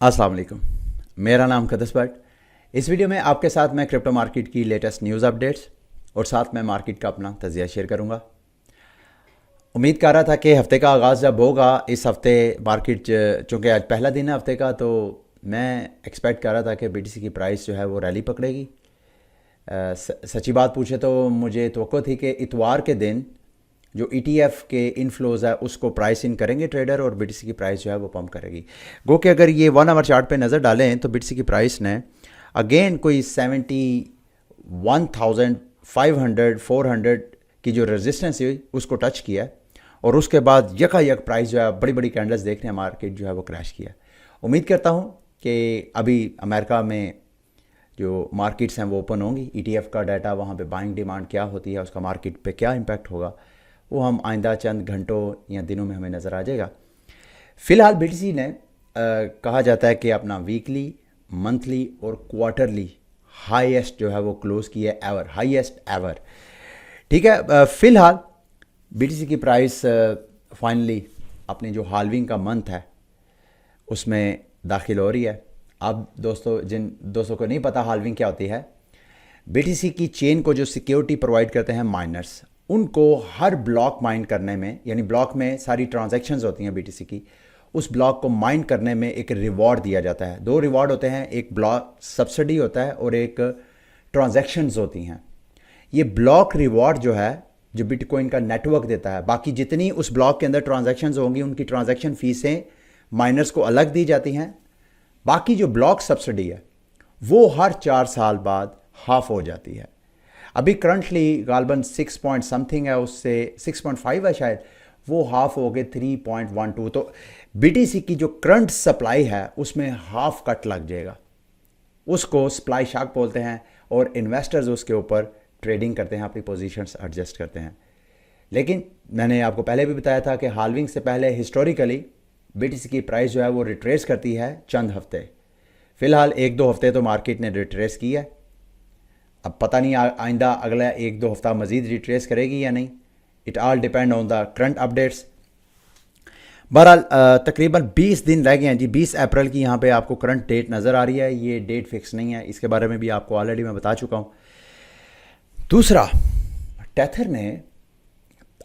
अस्सलाम वालेकुम। मेरा नाम कदस भट्ट। इस वीडियो में आपके साथ मैं क्रिप्टो मार्केट की लेटेस्ट न्यूज़ अपडेट्स और साथ में मार्केट का अपना तजिया शेयर करूंगा। उम्मीद कर रहा था कि हफ्ते का आगाज़ जब होगा, इस हफ्ते मार्केट चूँकि आज पहला दिन है हफ्ते का, तो मैं एक्सपेक्ट कर रहा था कि बीटीसी की प्राइस जो है वो रैली पकड़ेगी। सच्ची बात पूछे तो मुझे तवक्को थी कि इतवार के दिन जो ईटीएफ के इनफ्लोज़ है उसको प्राइस इन करेंगे ट्रेडर और बीटीसी की प्राइस जो है वो पंप करेगी। गो कि अगर ये 1 आवर चार्ट पे नज़र डालें तो बीटीसी की प्राइस ने अगेन कोई 71,500 400 की जो रेजिस्टेंस हुई उसको टच किया और उसके बाद यकायक प्राइस जो है बड़ी बड़ी कैंडल्स देखने मार्केट जो है वो क्रैश किया। उम्मीद करता हूँ कि अभी अमेरिका में जो मार्केट्स हैं वो ओपन होंगी, ईटीएफ का डाटा वहाँ पे बाइंग डिमांड क्या होती है, उसका मार्केट पे क्या इम्पैक्ट होगा, वो हम आइंदा चंद घंटों या दिनों में हमें नज़र आ जाएगा। फ़िलहाल बीटीसी ने कहा जाता है कि अपना वीकली, मंथली और क्वार्टरली हाईएस्ट जो है वो क्लोज़ किया एवर, हाईएस्ट एवर। ठीक है, फ़िलहाल बीटीसी की प्राइस फाइनली अपनी जो हाल्विंग का मंथ है उसमें दाखिल हो रही है। अब दोस्तों, जिन दोस्तों को नहीं पता हाल्विंग क्या होती है, बीटीसी की चेन को जो सिक्योरिटी प्रोवाइड करते हैं माइनर्स, उनको हर ब्लॉक माइन करने में, यानी ब्लॉक में सारी ट्रांजैक्शंस होती हैं बीटीसी की, उस ब्लॉक को माइन करने में एक रिवॉर्ड दिया जाता है। दो रिवॉर्ड होते हैं, एक ब्लॉक सब्सिडी होता है और एक ट्रांजैक्शंस होती हैं। ये ब्लॉक रिवॉर्ड जो है जो बिटकॉइन का नेटवर्क देता है, बाकी जितनी उस ब्लॉक के अंदर ट्रांजैक्शंस होंगी उनकी ट्रांजैक्शन फीसें माइनर्स को अलग दी जाती हैं। बाकी जो ब्लॉक सब्सिडी है वो हर 4 साल बाद हाफ हो जाती है। अभी करंटली गालबन 6 पॉइंट समथिंग है, उससे 6.5 है शायद, वो हाफ हो गए 3.12। तो बीटीसी की जो करंट सप्लाई है उसमें हाफ कट लग जाएगा। उसको सप्लाई शॉक बोलते हैं और इन्वेस्टर्स उसके ऊपर ट्रेडिंग करते हैं, अपनी पोजीशंस एडजस्ट करते हैं। लेकिन मैंने आपको पहले भी बताया था कि हाल्विंग से पहले हिस्टोरिकली बीटीसी की प्राइस जो है वो रिट्रेस करती है चंद हफ्ते। फ़िलहाल 1-2 हफ्ते तो मार्केट ने रिट्रेस की है। अब पता नहीं आइंदा अगला 1-2 हफ्ता मज़ीद रिट्रेस करेगी या नहीं। It all depend on the current updates. बहरहाल तकरीबन 20 दिन रह गए हैं जी। 20 अप्रैल की यहाँ पे आपको करंट डेट नज़र आ रही है। ये डेट फिक्स नहीं है, इसके बारे में भी आपको ऑलरेडी मैं बता चुका हूँ। दूसरा, टेथर ने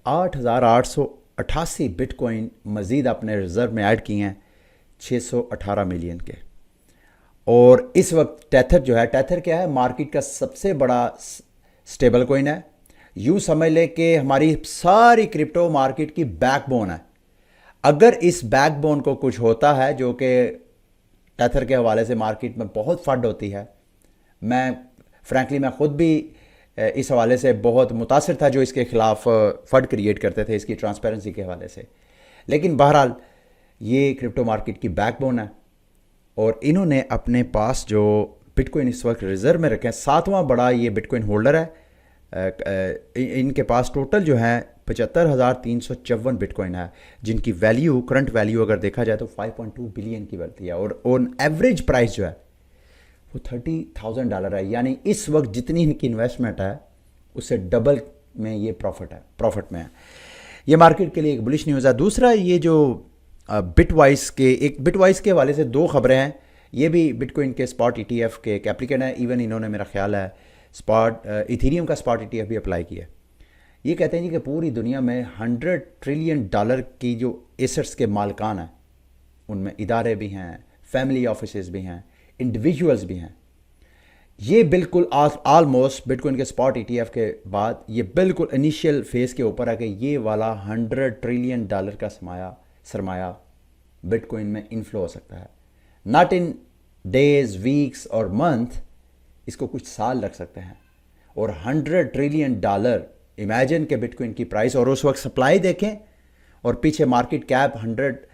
8,888 बिटकॉइन मज़ीद अपने रिज़र्व में ऐड किए हैं, 618 मिलियन के। और इस वक्त टेथर जो है, टेथर क्या है, मार्केट का सबसे बड़ा स्टेबल कॉइन है। यूँ समझ ले कि हमारी सारी क्रिप्टो मार्केट की बैकबोन है। अगर इस बैकबोन को कुछ होता है, जो कि टेथर के हवाले से मार्केट में बहुत फंड होती है, मैं खुद भी इस हवाले से बहुत मुतासिर था जो इसके ख़िलाफ़ फंड क्रिएट करते थे इसकी ट्रांसपेरेंसी के हवाले से। लेकिन बहरहाल ये क्रिप्टो मार्केट की बैकबोन है और इन्होंने अपने पास जो बिटकॉइन इस वक्त रिज़र्व में रखे हैं, 7वां बड़ा ये बिटकॉइन होल्डर है। इनके पास टोटल जो है 75,354 बिटकॉइन है, जिनकी वैल्यू, करंट वैल्यू अगर देखा जाए तो 5.2 बिलियन की बनती है और ऑन एवरेज प्राइस जो है वो $30,000 है। यानी इस वक्त जितनी इनकी इन्वेस्टमेंट है उससे डबल में ये प्रॉफिट में है। ये मार्केट के लिए एक बुलिश न्यूज़ है। दूसरा, ये जो बिटवाइस के हवाले से 2 खबरें हैं। ये भी बिटकॉइन के स्पॉट ईटीएफ के एक एप्लीकेंट है। इवन इन्होंने, मेरा ख्याल है, इथेरियम का स्पॉट ईटीएफ भी अप्लाई किया। ये कहते हैं जी कि पूरी दुनिया में $100 ट्रिलियन की जो एसेट्स के मालिकान हैं, उनमें इदारे भी हैं, फैमिली ऑफिसेज भी हैं, इंडिविजुअल्स भी हैं। ये बिल्कुल ऑलमोस्ट बिटकॉइन के स्पॉट ईटीएफ के बाद ये बिल्कुल इनिशियल फेज़ के ऊपर है कि ये वाला $100 ट्रिलियन का सरमाया बिटकॉइन में इनफ्लो हो सकता है। नॉट इन डेज, वीक्स और मंथ, इसको कुछ साल लग सकते हैं। और $100 ट्रिलियन, इमेजिन के बिटकॉइन की प्राइस और उस वक्त सप्लाई देखें और पीछे मार्केट कैप $100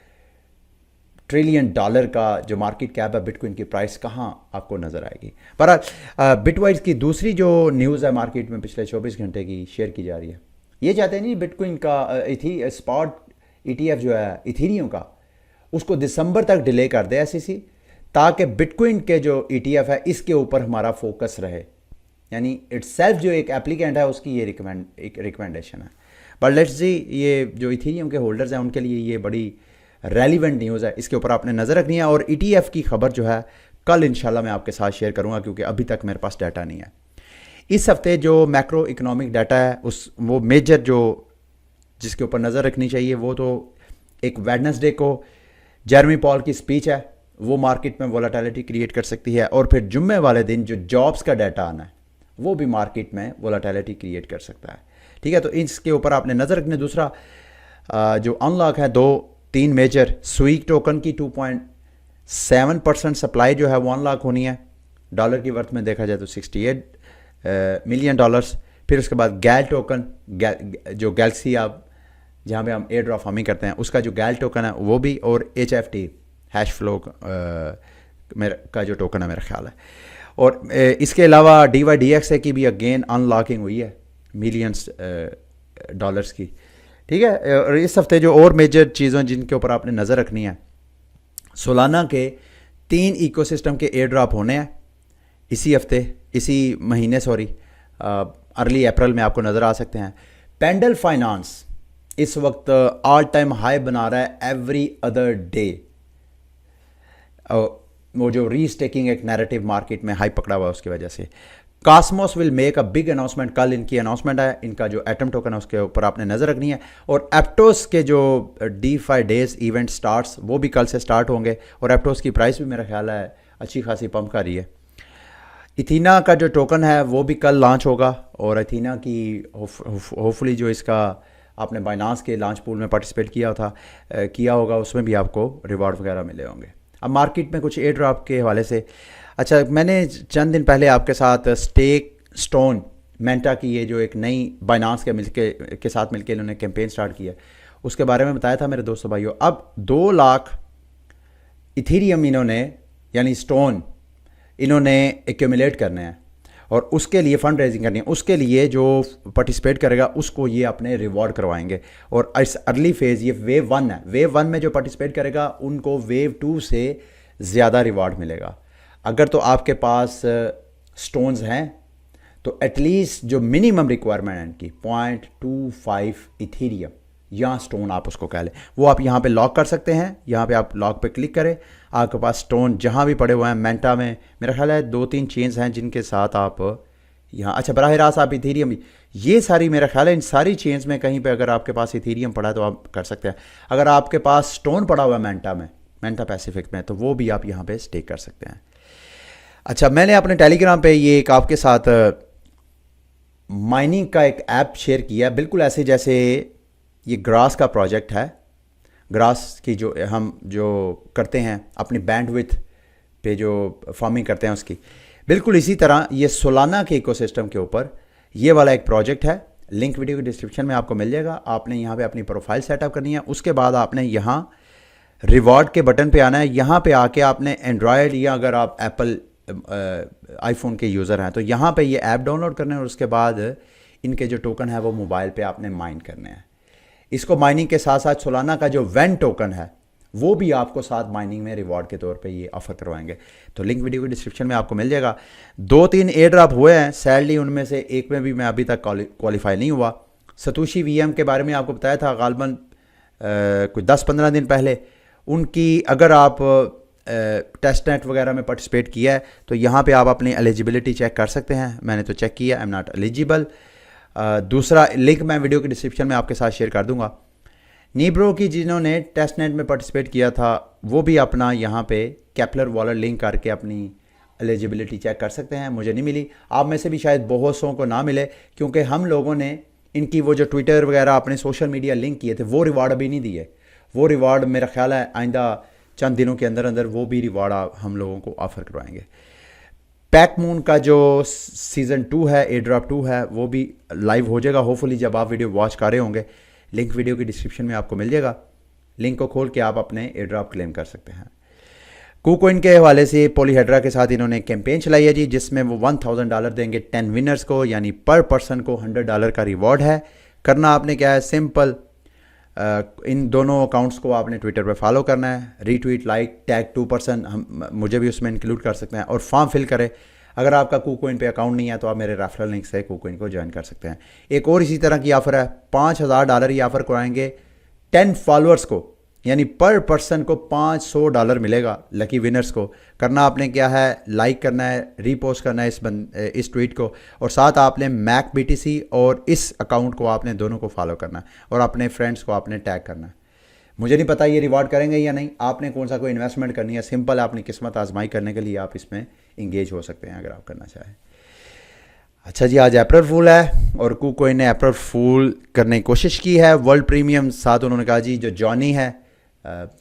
ट्रिलियन का जो मार्केट कैप है बिटकॉइन की प्राइस कहाँ आपको नज़र आएगी। पर बिटवाइज की दूसरी जो न्यूज़ है मार्केट में पिछले 24 घंटे की शेयर की जा रही है, ये चाहते हैं नहीं बिटकॉइन का स्पॉट ईटीएफ जो है इथेरियम का, उसको दिसंबर तक डिले कर दे एसईसी, ताकि बिटकॉइन के जो ईटीएफ है इसके ऊपर हमारा फोकस रहे। यानी इटसेल्फ जो एक एप्लीकेंट है उसकी ये रिकमेंडेशन है। पर लेट्स सी, ये जो इथेरियम के होल्डर्स हैं उनके लिए ये बड़ी रेलिवेंट न्यूज़ है, इसके ऊपर आपने नज़र रखनी है। और ETF की खबर जो है कल इंशाल्लाह मैं आपके साथ शेयर करूंगा, क्योंकि अभी तक मेरे पास डाटा नहीं है। इस हफ्ते जो मैक्रो इकोनॉमिक डाटा है वो मेजर जो जिसके ऊपर नज़र रखनी चाहिए वो तो एक वेडनेसडे को जेरमी पॉल की स्पीच है, वो मार्केट में वोलाटिलिटी क्रिएट कर सकती है। और फिर जुम्मे वाले दिन जो जॉब्स का डाटा आना है वो भी मार्केट में वोलाटिलिटी क्रिएट कर सकता है। ठीक है, तो इसके ऊपर आपने नज़र रखनी। दूसरा जो अनलॉक है, 2-3 मेजर स्वीक टोकन की 2.7% सप्लाई जो है वो अनलॉक होनी है। डॉलर की वर्थ में देखा जाए तो $68 मिलियन। फिर उसके बाद गैल टोकन, जो गैलेक्सी आप जहाँ पे हम एयर ड्रॉप फार्मिंग करते हैं उसका जो गैल टोकन है वो भी, और HFT हैश फ्लो मेरा का जो टोकन है मेरा ख्याल है। और इसके अलावा DYDX की भी अगेन अनलॉकिंग हुई है मिलियंस डॉलर्स की। ठीक है, और इस हफ्ते जो और मेजर चीज़ों जिनके ऊपर आपने नज़र रखनी है, सोलाना के 3 इकोसिस्टम के एयर ड्रॉप होने हैं इसी हफ्ते, इसी महीने, सॉरी अर्ली अप्रैल में आपको नज़र आ सकते हैं। पेंडल फाइनेंस इस वक्त ऑल टाइम हाई बना रहा है एवरी अदर डे। वो जो रीस्टेकिंग एक नैरेटिव मार्केट में हाई पकड़ा हुआ है उसकी वजह से। Cosmos will make a big announcement, कल इनकी अनाउंसमेंट है, इनका जो एटम टोकन है उसके ऊपर आपने नज़र रखनी है। और एप्टोस के जो D5 डेज इवेंट स्टार्ट्स वो भी कल से स्टार्ट होंगे, और एप्टोस की प्राइस भी मेरा ख्याल है अच्छी खासी पंप कर रही है। इथीना का जो टोकन है वो भी कल लॉन्च होगा, और इथीना की होपफुली जो इसका आपने बाइनांस के लॉन्च पूल में पार्टिसिपेट किया होगा उसमें भी आपको रिवार्ड वगैरह मिले होंगे। अब मार्केट में कुछ एयर ड्रॉप के हवाले से, अच्छा मैंने चंद दिन पहले आपके साथ स्टेक स्टोन मेंटा की ये जो एक नई बाइनांस के साथ मिलकर इन्होंने कैंपेन स्टार्ट किया उसके बारे में बताया था मेरे दोस्तों भाइयों। अब 2 लाख इथीरियम इन्होंने यानी स्टोन इन्होंने एक्यूमुलेट करने हैं, और उसके लिए फंड रेजिंग करनी है। उसके लिए जो पार्टिसिपेट करेगा उसको ये अपने रिवॉर्ड करवाएंगे, और इस अर्ली फेज़ ये वेव 1 है, वेव 1 में जो पार्टिसिपेट करेगा उनको वेव 2 से ज़्यादा रिवॉर्ड मिलेगा। अगर तो आपके पास स्टोन्स हैं तो एटलीस्ट जो मिनिमम रिक्वायरमेंट है इनकी 0.25 इथीरियम या स्टोन आप उसको कह लें, वो आप यहाँ पे लॉक कर सकते हैं। यहाँ पे आप लॉक पे क्लिक करें, आपके पास स्टोन जहाँ भी पड़े हुए हैं, मेंटा में मेरा ख्याल है 2-3 चेन्स हैं जिनके साथ आप यहाँ, अच्छा बराह रास्त आप इथीरियम, ये सारी मेरा ख्याल है इन सारी चेन्स में कहीं पे अगर आपके पास इथीरियम पड़ा है तो आप कर सकते हैं। अगर आपके पास स्टोन पड़ा हुआ है मेंटा पैसिफिक में, तो वो भी आप यहाँ पे स्टेक कर सकते हैं। अच्छा, मैंने अपने टेलीग्राम पे ये एक आपके साथ माइनिंग का एक ऐप शेयर किया, बिल्कुल ऐसे जैसे ये ग्रास का प्रोजेक्ट है। ग्रास की जो हम जो करते हैं अपनी बैंडविड्थ पे जो फार्मिंग करते हैं उसकी, बिल्कुल इसी तरह ये सोलाना के इकोसिस्टम के ऊपर ये वाला एक प्रोजेक्ट है। लिंक वीडियो के डिस्क्रिप्शन में आपको मिल जाएगा। आपने यहाँ पे अपनी प्रोफाइल सेटअप करनी है, उसके बाद आपने यहाँ रिवॉर्ड के बटन पे आना है। यहाँ पे आके आपने एंड्रॉयड या अगर आप एप्पल आईफोन के यूज़र हैं तो यहाँ पे ये ऐप डाउनलोड करना है, और उसके बाद इनके जो टोकन है वो मोबाइल पे आपने माइन करने हैं। इसको माइनिंग के साथ साथ सोलाना का जो वेन टोकन है वो भी आपको साथ माइनिंग में रिवॉर्ड के तौर पे ये ऑफर करवाएंगे। तो लिंक वीडियो के डिस्क्रिप्शन में आपको मिल जाएगा। 2-3 एयर ड्रॉप हुए हैं, सैडली उनमें से एक में भी मैं अभी तक क्वालिफाई नहीं हुआ। सतोशी VM के बारे में आपको बताया था गालबन कुछ 10-15 दिन पहले। उनकी अगर आप टेस्ट नेट वगैरह में पार्टिसिपेट किया है तो यहाँ पे आप अपनी एलिजिबिलिटी चेक कर सकते हैं। मैंने तो चेक किया, आई एम नॉट एलिजिबल। दूसरा लिंक मैं वीडियो के डिस्क्रिप्शन में आपके साथ शेयर कर दूंगा। नीब्रो की जिन्होंने टेस्ट नेट में पार्टिसिपेट किया था वो भी अपना यहाँ पे कैपलर वॉलेट लिंक करके अपनी एलिजिबिलिटी चेक कर सकते हैं। मुझे नहीं मिली, आप में से भी शायद बहुत सौ को ना मिले, क्योंकि हम लोगों ने इनकी वो जो ट्विटर वगैरह अपने सोशल मीडिया लिंक किए थे वो रिवार्ड अभी नहीं दिए। वो रिवार्ड मेरा ख्याल है आइंदा चंद दिनों के अंदर अंदर वो भी रिवार्ड हम लोगों को ऑफर करवाएंगे। पैक मून का जो सीज़न 2 है, एयर ड्रॉप 2 है, वो भी लाइव हो जाएगा होपफुली जब आप वीडियो वॉच कर रहे होंगे। लिंक वीडियो की डिस्क्रिप्शन में आपको मिल जाएगा। लिंक को खोल के आप अपने एयर ड्रॉप क्लेम कर सकते हैं। कुकॉइन के हवाले से पॉलीहेड्रा के साथ इन्होंने कैंपेन चलाई है जी, जिसमें वो $1000 देंगे 10 विनर्स को, यानी पर पर्सन को $100 का रिवॉर्ड है। करना आपने क्या है, सिंपल इन दोनों अकाउंट्स को आपने ट्विटर पे फॉलो करना है, रीट्वीट, लाइक, टैग 2%, हम मुझे भी उसमें इंक्लूड कर सकते हैं, और फॉर्म फिल करें। अगर आपका कुकॉइन पे अकाउंट नहीं है तो आप मेरे रेफरल लिंक से कुकॉइन को ज्वाइन कर सकते हैं। एक और इसी तरह की ऑफ़र है, $5000 ये ऑफ़र कराएंगे 10 फॉलोअर्स को यानी पर पर्सन को $500 मिलेगा लकी विनर्स को। करना आपने क्या है, लाइक करना है, रीपोस्ट करना है इस ट्वीट को, और साथ आपने मैक BTC और इस अकाउंट को आपने दोनों को फॉलो करना है और अपने फ्रेंड्स को आपने टैग करना है। मुझे नहीं पता ये रिवॉर्ड करेंगे या नहीं, आपने कौन सा कोई इन्वेस्टमेंट करनी है, सिंपल अपनी किस्मत आजमाई करने के लिए आप इसमें इंगेज हो सकते हैं अगर आप करना चाहें। अच्छा जी, आज अप्रैल फूल है और KuCoin ने अप्रैल फूल करने की कोशिश की है। वर्ल्ड प्रीमियम साथ उन्होंने कहा जी जो जॉनी है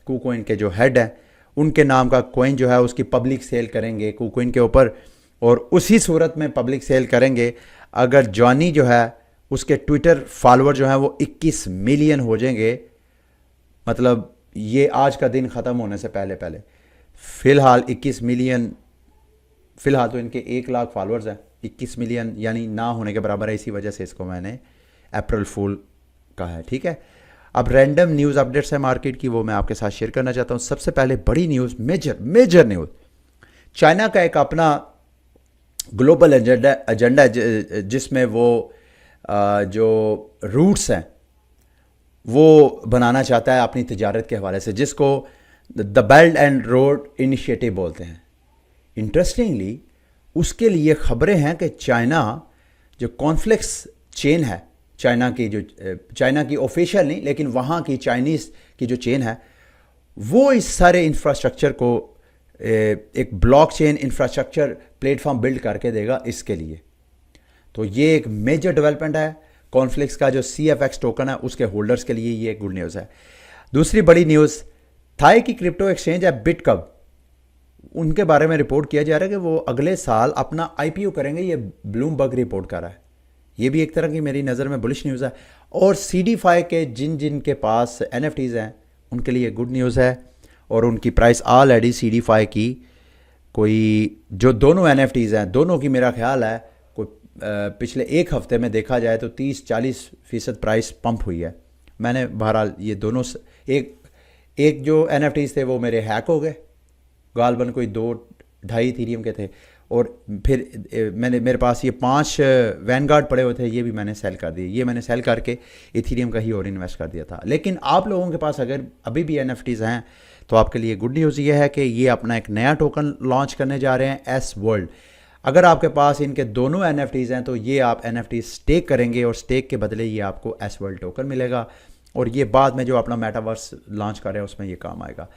KuCoin के जो हेड हैं उनके नाम का कोइन जो है उसकी पब्लिक सेल करेंगे KuCoin के ऊपर, और उसी सूरत में पब्लिक सेल करेंगे अगर जॉनी जो है उसके ट्विटर फॉलोअर जो है वो 21 मिलियन हो जाएंगे। मतलब ये आज का दिन ख़त्म होने से पहले पहले। फ़िलहाल 21 मिलियन, फ़िलहाल तो इनके 1 लाख फॉलोअर्स हैं, 21 मिलियन यानी ना होने के बराबर है, इसी वजह से इसको मैंने अप्रैल फूल कहा है। ठीक है, अब रैंडम न्यूज़ अपडेट्स है मार्केट की, वो मैं आपके साथ शेयर करना चाहता हूँ। सबसे पहले बड़ी न्यूज़, मेजर न्यूज़, चाइना का एक अपना ग्लोबल एजेंडा जिसमें वो जो रूट्स हैं वो बनाना चाहता है अपनी तिजारत के हवाले से, जिसको the belt and road initiative बोलते हैं। इंटरेस्टिंगली उसके लिए खबरें हैं कि चाइना जो कॉन्फ्लिक्स चेन है, चाइना की ऑफिशियल नहीं लेकिन वहाँ की चाइनीज़ की जो चेन है वो इस सारे इंफ्रास्ट्रक्चर को एक ब्लॉकचेन इंफ्रास्ट्रक्चर प्लेटफॉर्म बिल्ड करके देगा इसके लिए। तो ये एक मेजर डेवलपमेंट है। कॉन्फ्लिक्स का जो CFX टोकन है उसके होल्डर्स के लिए ये गुड न्यूज़ है। दूसरी बड़ी न्यूज़, थाई की क्रिप्टो एक्सचेंज है बिटकब, उनके बारे में रिपोर्ट किया जा रहा है कि वो अगले साल अपना IPO करेंगे। ये ब्लूमबर्ग रिपोर्ट कर रहा है। ये भी एक तरह की मेरी नज़र में बुलिश न्यूज़ है। और CDFI के जिन के पास NFTs हैं उनके लिए गुड न्यूज़ है, और उनकी प्राइस ऑलरेडी CDFI की कोई जो दोनों NFTs हैं दोनों की मेरा ख्याल है कोई पिछले एक हफ्ते में देखा जाए तो 30-40% प्राइस पंप हुई है। मैंने बहरहाल ये दोनों एक जो NFTs थे वो मेरे हैक हो गए, गालबन कोई 2-2.5 इथीरियम के थे, और फिर मेरे पास ये 5 वैनगार्ड पड़े हुए थे, ये भी मैंने सेल कर दिए। ये मैंने सेल करके इथीरियम का ही और इन्वेस्ट कर दिया था। लेकिन आप लोगों के पास अगर अभी भी NFTs हैं तो आपके लिए गुड न्यूज़ ये है कि ये अपना एक नया टोकन लॉन्च करने जा रहे हैं, S वर्ल्ड। अगर आपके पास इनके दोनों NFTs हैं तो ये आप NFT स्टेक करेंगे और स्टेक के बदले ये आपको S वर्ल्ड टोकन मिलेगा, और ये बाद में जो अपना मेटावर्स लॉन्च कर रहे हैं उसमें ये काम आएगा।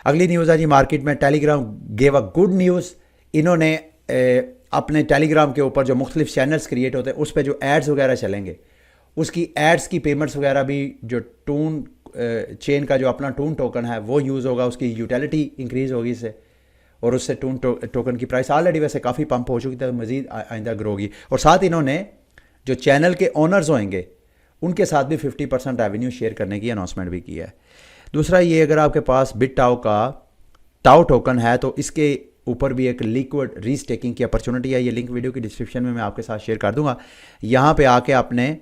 अगली न्यूज़ है जी मार्केट में, Telegram gave a good news. इन्होंने अपने टेलीग्राम के ऊपर जो मुख्तलिफ चैनल्स क्रिएट होते हैं उस पर जो एड्स वगैरह चलेंगे उसकी एड्स की पेमेंट्स वगैरह भी जो टून चेन का जो अपना टून टोकन है वो यूज़ होगा, उसकी यूटिलिटी इंक्रीज़ होगी इससे, और उससे टून टोकन की प्राइस ऑलरेडी वैसे काफ़ी पंप हो चुकी थी, मज़ीद आइंदा ग्रो होगी। और साथ इन्होंने जो चैनल के ओनर्स होंगे उनके साथ भी 50% रेवेन्यू शेयर करने की अनाउंसमेंट भी की है। दूसरा ये, अगर आपके पास BitTao का टाओ टोकन है तो इसके ऊपर भी एक लिक्विड रीस्टेकिंग की अपॉर्चुनिटी है। ये लिंक वीडियो की डिस्क्रिप्शन में मैं आपके साथ शेयर कर दूंगा। यहाँ पे आके आपने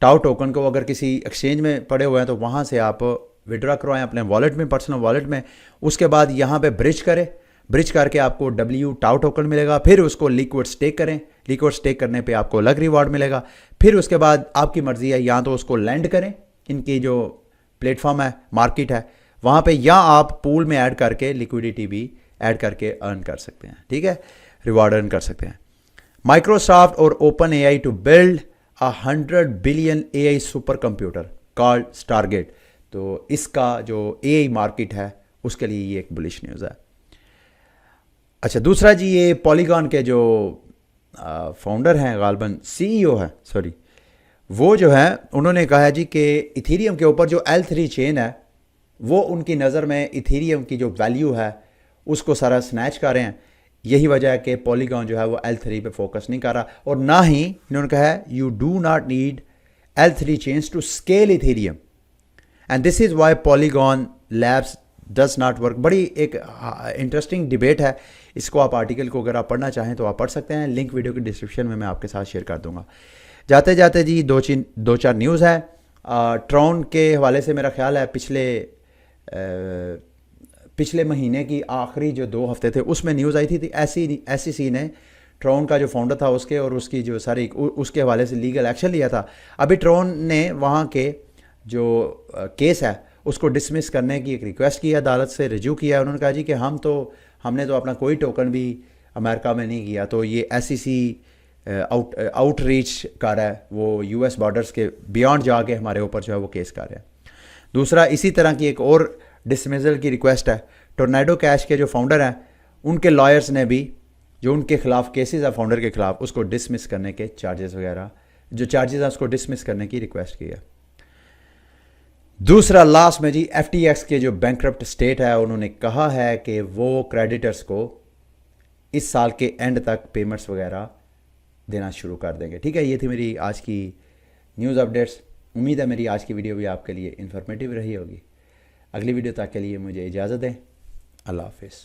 टाओ टोकन को अगर किसी एक्सचेंज में पड़े हुए हैं तो वहाँ से आप विड्रॉ करवाएं अपने वॉलेट में, पर्सनल वॉलेट में। उसके बाद यहाँ पे ब्रिज करें, ब्रिज करके आपको टाओ टोकन मिलेगा, फिर उसको लिक्विड स्टेक करें, लिक्विड स्टेक करने पे आपको अलग रिवॉर्ड मिलेगा। फिर उसके बाद आपकी मर्ज़ी है, या तो उसको लैंड करें, इनकी जो प्लेटफॉर्म है, मार्केट है वहाँ पे, या आप पूल में ऐड करके लिक्विडिटी भी ऐड करके अर्न कर सकते हैं। ठीक है, रिवॉर्ड अर्न कर सकते हैं। माइक्रोसॉफ्ट और OpenAI to build a 100 billion AI super computer called Stargate. तो इसका जो AI मार्केट है उसके लिए ये एक बुलिश न्यूज़ है। अच्छा, दूसरा जी, ये पॉलीगॉन के जो फाउंडर हैं, गालबन CEO है, सॉरी, वो जो है उन्होंने कहा है जी कि इथीरियम के ऊपर जो L3 चेन है वो उनकी नज़र में इथीरियम की जो वैल्यू है उसको सारा स्नैच कर रहे हैं। यही वजह है कि पॉलीगॉन जो है वो L3 पे फोकस नहीं कर रहा, और ना ही इन्होंने कहा है you do not need L3 chains to scale Ethereum and this is why Polygon Labs does not work. बड़ी एक इंटरेस्टिंग डिबेट है, इसको आप आर्टिकल को अगर आप पढ़ना चाहें तो आप पढ़ सकते हैं, लिंक वीडियो की डिस्क्रिप्शन में मैं आपके साथ शेयर कर दूंगा। जाते जाते जी दो चार न्यूज़ है। ट्रॉन के हवाले से मेरा ख्याल है पिछले महीने की आखिरी जो 2 हफ्ते थे उसमें न्यूज़ आई थी SEC ने ट्रॉन का जो फाउंडर था उसके और उसकी जो सारी उसके हवाले से लीगल एक्शन लिया था। अभी ट्रॉन ने वहाँ के जो केस है उसको डिसमिस करने की एक रिक्वेस्ट की है, अदालत से रिज्यू किया है। उन्होंने कहा जी कि हमने तो अपना कोई टोकन भी अमेरिका में नहीं किया, तो ये SEC आउटरीच कर रहा है, वो US बॉर्डर्स के बियॉन्ड जाके हमारे ऊपर जो है वो केस कर रहा है। दूसरा, इसी तरह की एक और डिसमिसल की रिक्वेस्ट है। टोर्नेडो कैश के जो फाउंडर हैं उनके लॉयर्स ने भी जो उनके खिलाफ केसेस है फाउंडर के खिलाफ, उसको डिसमिस करने के चार्जेस वगैरह जो चार्जेस हैं उसको डिसमिस करने की रिक्वेस्ट की है। दूसरा लास्ट में जी FTX के जो बैंकरप्ट स्टेट है उन्होंने कहा है कि वो क्रेडिटर्स को इस साल के एंड तक पेमेंट्स वगैरह देना शुरू कर देंगे। ठीक है, ये थी मेरी आज की न्यूज़ अपडेट्स। उम्मीद है मेरी आज की वीडियो भी आपके लिए इन्फॉर्मेटिव रही होगी। अगली वीडियो तक के लिए मुझे इजाज़त दें। अल्लाह हाफिज़।